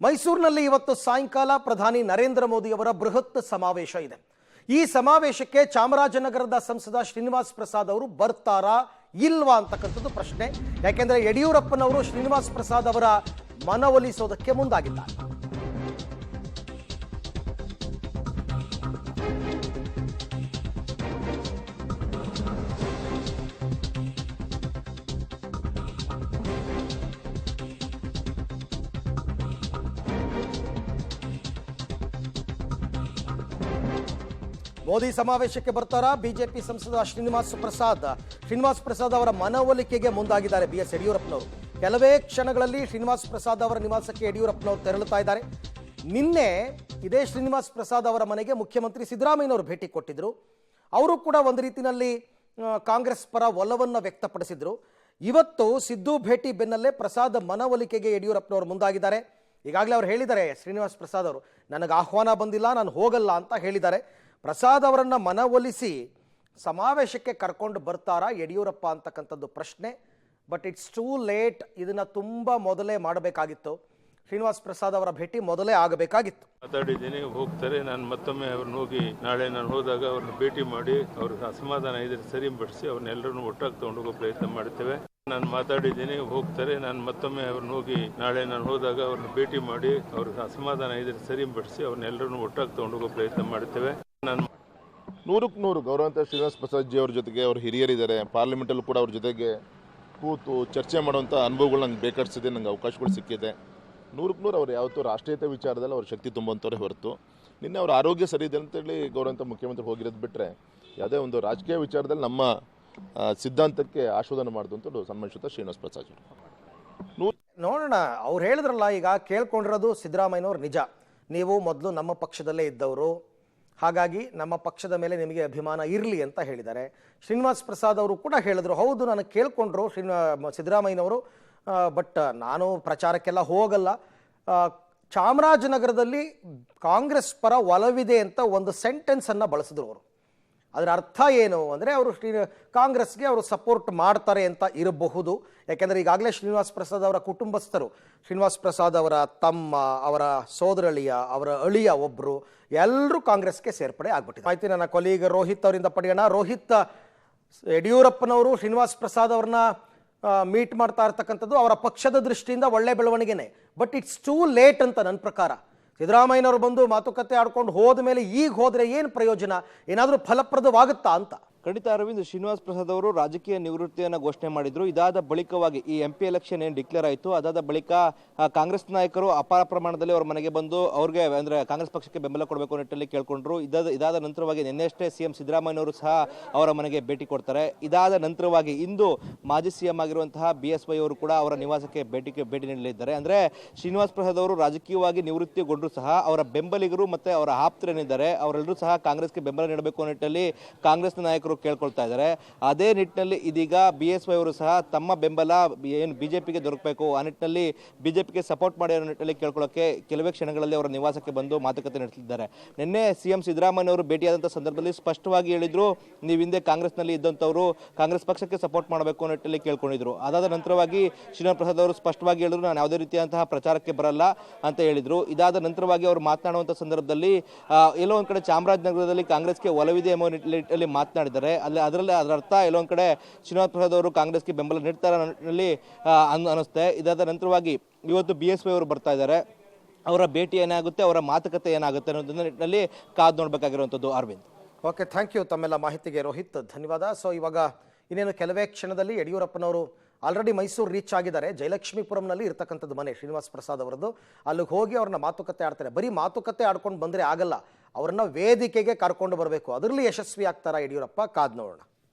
ಮೈಸೂರಿನಲ್ಲಿ ಇವತ್ತು ಸಾಯಂಕಾಲ ಪ್ರಧಾನಿ ನರೇಂದ್ರ ಮೋದಿ ಅವರ ಬೃಹತ್ ಸಮಾವೇಶ ಇದೆ. ಈ ಸಮಾವೇಶಕ್ಕೆ ಚಾಮರಾಜನಗರದ ಸಂಸದ ಶ್ರೀನಿವಾಸ್ ಪ್ರಸಾದ್ ಅವರು ಬರ್ತಾರಾ ಇಲ್ವಾ ಅಂತಕ್ಕಂಥದ್ದು ಪ್ರಶ್ನೆ. ಯಾಕೆಂದ್ರೆ ಯಡಿಯೂರಪ್ಪನವರು ಶ್ರೀನಿವಾಸ್ ಪ್ರಸಾದ್ ಅವರ ಮನವೊಲಿಸೋದಕ್ಕೆ ಮುಂದಾಗಿದ್ದಾರೆ. ಮೋದಿ ಸಮಾವೇಶಕ್ಕೆ ಬರ್ತಾರಾ ಬಿಜೆಪಿ ಸಂಸದ ಶ್ರೀನಿವಾಸ್ ಪ್ರಸಾದ್ ಅವರ ಮನವೊಲಿಕೆಗೆ ಮುಂದಾಗಿದ್ದಾರೆ ಬಿಎಸ್ ಯಡಿಯೂರಪ್ಪನವರು. ಕೆಲವೇ ಕ್ಷಣಗಳಲ್ಲಿ ಶ್ರೀನಿವಾಸ್ ಪ್ರಸಾದ್ ಅವರ ನಿವಾಸಕ್ಕೆ ಯಡಿಯೂರಪ್ಪನವರು ತೆರಳುತ್ತಾ ಇದ್ದಾರೆ. ನಿನ್ನೆ ಇದೇ ಶ್ರೀನಿವಾಸ್ ಪ್ರಸಾದ್ ಅವರ ಮನೆಗೆ ಮುಖ್ಯಮಂತ್ರಿ ಸಿದ್ದರಾಮಯ್ಯನವರು ಭೇಟಿ ಕೊಟ್ಟಿದ್ರು. ಅವರು ಕೂಡ ಒಂದು ರೀತಿಯಲ್ಲಿ ಕಾಂಗ್ರೆಸ್ ಪರ ಒಲವನ್ನು ವ್ಯಕ್ತಪಡಿಸಿದ್ರು. ಇವತ್ತು ಸಿದ್ದು ಭೇಟಿ ಬೆನ್ನಲ್ಲೇ ಪ್ರಸಾದ್ ಮನವೊಲಿಕೆಗೆ ಯಡಿಯೂರಪ್ಪನವರು ಮುಂದಾಗಿದ್ದಾರೆ. ಈಗಾಗಲೇ ಅವರು ಹೇಳಿದ್ದಾರೆ, ಶ್ರೀನಿವಾಸ್ ಪ್ರಸಾದ್ ಅವರು, ನನಗೆ ಆಹ್ವಾನ ಬಂದಿಲ್ಲ, ನಾನು ಹೋಗಲ್ಲ ಅಂತ ಹೇಳಿದ್ದಾರೆ. ಪ್ರಸಾದ್ ಅವರನ್ನ ಮನವೊಲಿಸಿ ಸಮಾವೇಶಕ್ಕೆ ಕರ್ಕೊಂಡು ಬರ್ತಾರಾ ಯಡಿಯೂರಪ್ಪ ಅಂತಕ್ಕಂಥದ್ದು ಪ್ರಶ್ನೆ. But it's too late. ಇದನ್ನ ತುಂಬಾ ಮೊದಲೇ ಮಾಡಬೇಕಾಗಿತ್ತು. ಶ್ರೀನಿವಾಸ್ ಪ್ರಸಾದ್ ಅವರ ಭೇಟಿ ಮೊದಲೇ ಆಗಬೇಕಾಗಿತ್ತು. ಮಾತಾಡಿದ್ದೀನಿ, ಹೋಗ್ತಾರೆ. ನಾನು ಮತ್ತೊಮ್ಮೆ ಅವ್ರನ್ನ ಹೋಗಿ ನಾಳೆ ನಾನು ಹೋದಾಗ ಅವ್ರನ್ನ ಭೇಟಿ ಮಾಡಿ ಅವ್ರ ಅಸಮಾಧಾನ ಇದ್ರೆ ಸರಿಪಡಿಸಿ ಅವ್ರನ್ನೆಲ್ಲರನ್ನು ಒಟ್ಟಾಗಿ ತಗೊಂಡೋಗೋ ಪ್ರಯತ್ನ ಮಾಡ್ತೇವೆ. ನಾನು ಮಾತಾಡಿದ್ದೀನಿ, ಹೋಗ್ತಾರೆ. ನಾನು ಮತ್ತೊಮ್ಮೆ ಅವ್ರನ್ನ ಹೋಗಿ ನಾಳೆ ನಾನು ಹೋದಾಗ ಅವ್ರನ್ನ ಭೇಟಿ ಮಾಡಿ ಅವ್ರ ಅಸಮಾಧಾನ ಇದ್ರೆ ಸರಿಪಡಿಸಿ ಅವ್ರನ್ನೆಲ್ಲರನ್ನು ಒಟ್ಟಾಗಿ ತಗೊಂಡೋಗೋ ಪ್ರಯತ್ನ ಮಾಡ್ತೇವೆ. ನಾನು 100ಕ್ಕೆ 100 ಗೌರವಾನ್ವಿತ ಶ್ರೀನಿವಾಸ್ ಪ್ರಸಾದ್ ಜಿ ಅವ್ರ ಜೊತೆಗೆ ಅವ್ರ ಹಿರಿಯರಿದ್ದಾರೆ. ಪಾರ್ಲಿಮೆಂಟಲ್ಲೂ ಕೂಡ ಅವ್ರ ಜೊತೆಗೆ ಕೂತು ಚರ್ಚೆ ಮಾಡುವಂಥ ಅನುಭವಗಳು ನಂಗೆ ಬೇಕಾಡಿಸಿದೆ, ನಂಗೆ ಅವಕಾಶಗಳು ಸಿಕ್ಕಿದೆ. 100ಕ್ಕೆ 100 ಅವ್ರು ಯಾವತ್ತೂ ರಾಷ್ಟ್ರೀಯತೆ ವಿಚಾರದಲ್ಲಿ ಅವ್ರ ಶಕ್ತಿ ತುಂಬುವಂಥವ್ರೆ ಹೊರತು ನಿನ್ನೆ ಅವ್ರ ಆರೋಗ್ಯ ಸರಿ ಇದೆ ಅಂತೇಳಿ ಗೌರವಾನ್ವಿತ ಮುಖ್ಯಮಂತ್ರಿ ಹೋಗಿರೋದು ಬಿಟ್ಟರೆ ಯಾವುದೇ ಒಂದು ರಾಜಕೀಯ ವಿಚಾರದಲ್ಲಿ ನಮ್ಮ ಸಿದ್ಧಾಂತಕ್ಕೆ ಆಶೋಧನೆ ಮಾಡಿದಂಥದ್ದು ಸನ್ಮಾನಿಸುತ್ತ ಶ್ರೀನಿವಾಸ್ ಪ್ರಸಾದ್ ನೋಡೋಣ. ಅವ್ರು ಹೇಳಿದ್ರಲ್ಲ, ಈಗ ಕೇಳ್ಕೊಂಡಿರೋದು ಸಿದ್ದರಾಮಯ್ಯನವ್ರು ನಿಜ. ನೀವು ಮೊದಲು ನಮ್ಮ ಪಕ್ಷದಲ್ಲೇ ಇದ್ದವರು, ಹಾಗಾಗಿ ನಮ್ಮ ಪಕ್ಷದ ಮೇಲೆ ನಿಮಗೆ ಅಭಿಮಾನ ಇರಲಿ ಅಂತ ಹೇಳಿದ್ದಾರೆ. ಶ್ರೀನಿವಾಸ್ ಪ್ರಸಾದ್ ಅವರು ಕೂಡ ಹೇಳಿದ್ರು, ಹೌದು ನನಗೆ ಕೇಳ್ಕೊಂಡ್ರು ಸಿದ್ದರಾಮಯ್ಯನವರು, ಬಟ್ ನಾನು ಪ್ರಚಾರಕ್ಕೆಲ್ಲ ಹೋಗಲ್ಲ. ಚಾಮರಾಜನಗರದಲ್ಲಿ ಕಾಂಗ್ರೆಸ್ ಪರ ಒಲವಿದೆ ಅಂತ ಒಂದು ಸೆಂಟೆನ್ಸನ್ನು ಬಳಸಿದ್ರು ಅವರು. ಅದರ ಅರ್ಥ ಏನು ಅಂದರೆ ಅವರು ಕಾಂಗ್ರೆಸ್ಗೆ ಅವರು ಸಪೋರ್ಟ್ ಮಾಡ್ತಾರೆ ಅಂತ ಇರಬಹುದು. ಯಾಕೆಂದರೆ ಈಗಾಗಲೇ ಶ್ರೀನಿವಾಸ್ ಪ್ರಸಾದ್ ಅವರ ಕುಟುಂಬಸ್ಥರು, ಶ್ರೀನಿವಾಸ್ ಪ್ರಸಾದ್ ಅವರ ತಮ್ಮ, ಅವರ ಸೋದರಳಿಯ, ಅವರ ಅಳಿಯ ಒಬ್ಬರು ಎಲ್ಲರೂ ಕಾಂಗ್ರೆಸ್ಗೆ ಸೇರ್ಪಡೆ ಆಗ್ಬಿಟ್ಟಿದೆ. ಆಯ್ತು, ನನ್ನ ಕೊಲೀಗ್ ರೋಹಿತ್ ಅವರಿಂದ ಪಡೆಯೋಣ. ರೋಹಿತ್, ಯಡಿಯೂರಪ್ಪನವರು ಶ್ರೀನಿವಾಸ್ ಪ್ರಸಾದ್ ಅವ್ರನ್ನ ಮೀಟ್ ಮಾಡ್ತಾ ಇರ್ತಕ್ಕಂಥದ್ದು ಅವರ ಪಕ್ಷದ ದೃಷ್ಟಿಯಿಂದ ಒಳ್ಳೆ ಬೆಳವಣಿಗೆನೆ. ಬಟ್ ಇಟ್ಸ್ ಟೂ ಲೇಟ್ ಅಂತ ನನ್ನ ಪ್ರಕಾರ. ಸಿದ್ದರಾಮಯ್ಯನವರು ಬಂದು ಮಾತುಕತೆ ಆಡ್ಕೊಂಡು ಹೋದ ಮೇಲೆ ಈಗ ಹೋದ್ರೆ ಏನು ಪ್ರಯೋಜನ? ಏನಾದರೂ ಫಲಪ್ರದವಾಗುತ್ತಾ ಅಂತ. ಖಂಡಿತ ಅರವಿಂದ್, ಶ್ರೀನಿವಾಸ್ ಪ್ರಸಾದ್ ಅವರು ರಾಜಕೀಯ ನಿವೃತ್ತಿಯನ್ನು ಘೋಷಣೆ ಮಾಡಿದ್ರು. ಇದಾದ ಬಳಿಕವಾಗಿ ಈ MP ಎಲೆಕ್ಷನ್ ಏನು ಡಿಕ್ಲೇರ್ ಆಯಿತು, ಅದಾದ ಬಳಿಕ ಕಾಂಗ್ರೆಸ್ ನಾಯಕರು ಅಪಾರ ಪ್ರಮಾಣದಲ್ಲಿ ಅವರ ಮನೆಗೆ ಬಂದು ಅವ್ರಿಗೆ ಅಂದ್ರೆ ಕಾಂಗ್ರೆಸ್ ಪಕ್ಷಕ್ಕೆ ಬೆಂಬಲ ಕೊಡಬೇಕು ನಿಟ್ಟಿನಲ್ಲಿ ಕೇಳ್ಕೊಂಡ್ರು. ಇದಾದ ನಂತರವಾಗಿ ನಿನ್ನೆಷ್ಟೇ CM ಸಿದ್ದರಾಮಯ್ಯನವರು ಸಹ ಅವರ ಮನೆಗೆ ಭೇಟಿ ಕೊಡ್ತಾರೆ. ಇದಾದ ನಂತರವಾಗಿ ಇಂದು ಮಾಜಿ CM ಆಗಿರುವಂತಹ BSY ಅವರು ಕೂಡ ಅವರ ನಿವಾಸಕ್ಕೆ ಭೇಟಿ ನೀಡಲಿದ್ದಾರೆ. ಅಂದ್ರೆ ಶ್ರೀನಿವಾಸ್ ಪ್ರಸಾದ್ ಅವರು ರಾಜಕೀಯವಾಗಿ ನಿವೃತ್ತಿಗೊಂಡ್ರು ಸಹ ಅವರ ಬೆಂಬಲಿಗರು ಮತ್ತೆ ಅವರ ಆಪ್ತರೇನಿದ್ದಾರೆ ಅವರೆಲ್ಲರೂ ಸಹ ಕಾಂಗ್ರೆಸ್ಗೆ ಬೆಂಬಲ ನೀಡಬೇಕು ನಿಟ್ಟಿನಲ್ಲಿ ಕಾಂಗ್ರೆಸ್ನ ನಾಯಕರು ಕೇಳ್ಕೊಳ್ತಾ ಇದ್ದಾರೆ. ಅದೇ ನಿಟ್ಟಿನಲ್ಲಿ ಇದೀಗ BSY ಅವರು ಸಹ ತಮ್ಮ ಬೆಂಬಲ ಏನು ಬಿಜೆಪಿಗೆ ದೊರಕಬೇಕು, ಆ ನಿಟ್ಟಿನಲ್ಲಿ ಬಿಜೆಪಿಗೆ ಸಪೋರ್ಟ್ ಮಾಡಿ ಅನ್ನೋ ನಿಟ್ಟಿನಲ್ಲಿ ಕೇಳ್ಕೊಳ್ಳೋಕೆ ಕೆಲವೇ ಕ್ಷಣಗಳಲ್ಲಿ ಅವರ ನಿವಾಸಕ್ಕೆ ಬಂದು ಮಾತುಕತೆ ನಡೆಸಿದ್ದಾರೆ. ನಿನ್ನೆ CM ಸಿದ್ದರಾಮಯ್ಯ ಅವರು ಭೇಟಿಯಾದಂಥ ಸಂದರ್ಭದಲ್ಲಿ ಸ್ಪಷ್ಟವಾಗಿ ಹೇಳಿದ್ರು, ನೀವು ಹಿಂದೆ ಕಾಂಗ್ರೆಸ್ನಲ್ಲಿ ಇದ್ದಂಥವರು ಕಾಂಗ್ರೆಸ್ ಪಕ್ಷಕ್ಕೆ ಸಪೋರ್ಟ್ ಮಾಡಬೇಕು ಅನ್ನೋ ನಿಟ್ಟಿನಲ್ಲಿ ಕೇಳ್ಕೊಂಡಿದ್ರು. ಅದಾದ ನಂತರವಾಗಿ ಶ್ರೀನಿವಾಸ್ ಪ್ರಸಾದ್ ಅವರು ಸ್ಪಷ್ಟವಾಗಿ ಹೇಳಿದ್ರು, ನಾನು ಯಾವುದೇ ರೀತಿಯಂತಹ ಪ್ರಚಾರಕ್ಕೆ ಬರಲ್ಲ ಅಂತ ಹೇಳಿದ್ರು. ಇದಾದ ನಂತರವಾಗಿ ಅವರು ಮಾತನಾಡುವಂಥ ಸಂದರ್ಭದಲ್ಲಿ ಎಲ್ಲೋ ಒಂದ್ ಕಡೆ ಚಾಮರಾಜನಗರದಲ್ಲಿ ಕಾಂಗ್ರೆಸ್ಗೆ ಒಲವಿದೆ ಎಂಬ ನಿಟ್ಟಿನಲ್ಲಿ ಮಾತನಾಡಿದ್ದಾರೆ. ಅದರಲ್ಲಿ ಅದರ ಅರ್ಥ ಎಲ್ಲೋ ಒಂದ್ ಕಡೆ ಶ್ರೀನಿವಾಸ್ ಪ್ರಸಾದ್ ಅವರು ಕಾಂಗ್ರೆಸ್ಗೆ ಬೆಂಬಲ ನೀಡ್ತಾರೆ ಅನ್ನಿಸುತ್ತೆ. ಇದಾದ ನಂತರವಾಗಿ ಇವತ್ತು BSY ಅವರು ಬರ್ತಾ ಇದ್ದಾರೆ. ಅವರ ಭೇಟಿ ಏನಾಗುತ್ತೆ, ಅವರ ಮಾತುಕತೆ ಏನಾಗುತ್ತೆ ಅನ್ನೋದನ್ನ ನಿಟ್ಟಿನಲ್ಲಿ ಕಾದು ನೋಡಬೇಕಾಗಿರುವಂಥದ್ದು. ಅರವಿಂದ್, ಓಕೆ, ಥ್ಯಾಂಕ್ ಯು ತಮ್ಮೆಲ್ಲ ಮಾಹಿತಿಗೆ ರೋಹಿತ್, ಧನ್ಯವಾದ. ಸೊ ಇವಾಗ ಇನ್ನೇನು ಕೆಲವೇ ಕ್ಷಣದಲ್ಲಿ ಯಡಿಯೂರಪ್ಪನವರು ಆಲ್ರೆಡಿ ಮೈಸೂರು ರೀಚ್ ಆಗಿದ್ದಾರೆ. ಜಯಲಕ್ಷ್ಮೀಪುರಂನಲ್ಲಿ ಇರ್ತಕ್ಕಂಥದ್ದು ಮನೆ ಶ್ರೀನಿವಾಸ್ ಪ್ರಸಾದ್ ಅವರದ್ದು. ಅಲ್ಲಿಗೆ ಹೋಗಿ ಅವ್ರನ್ನ ಮಾತುಕತೆ ಆಡ್ತಾರೆ. ಬರೀ ಮಾತುಕತೆ ಆಡ್ಕೊಂಡು ಬಂದರೆ ಆಗಲ್ಲ, ಅವರನ್ನ ವೇದಿಕೆಗೆ ಕರ್ಕೊಂಡು ಬರಬೇಕು. ಅದರಲ್ಲಿ ಯಶಸ್ವಿ ಆಗ್ತಾರಾ ಯಡಿಯೂರಪ್ಪ? ಕಾದ್ ನೋಡೋಣ.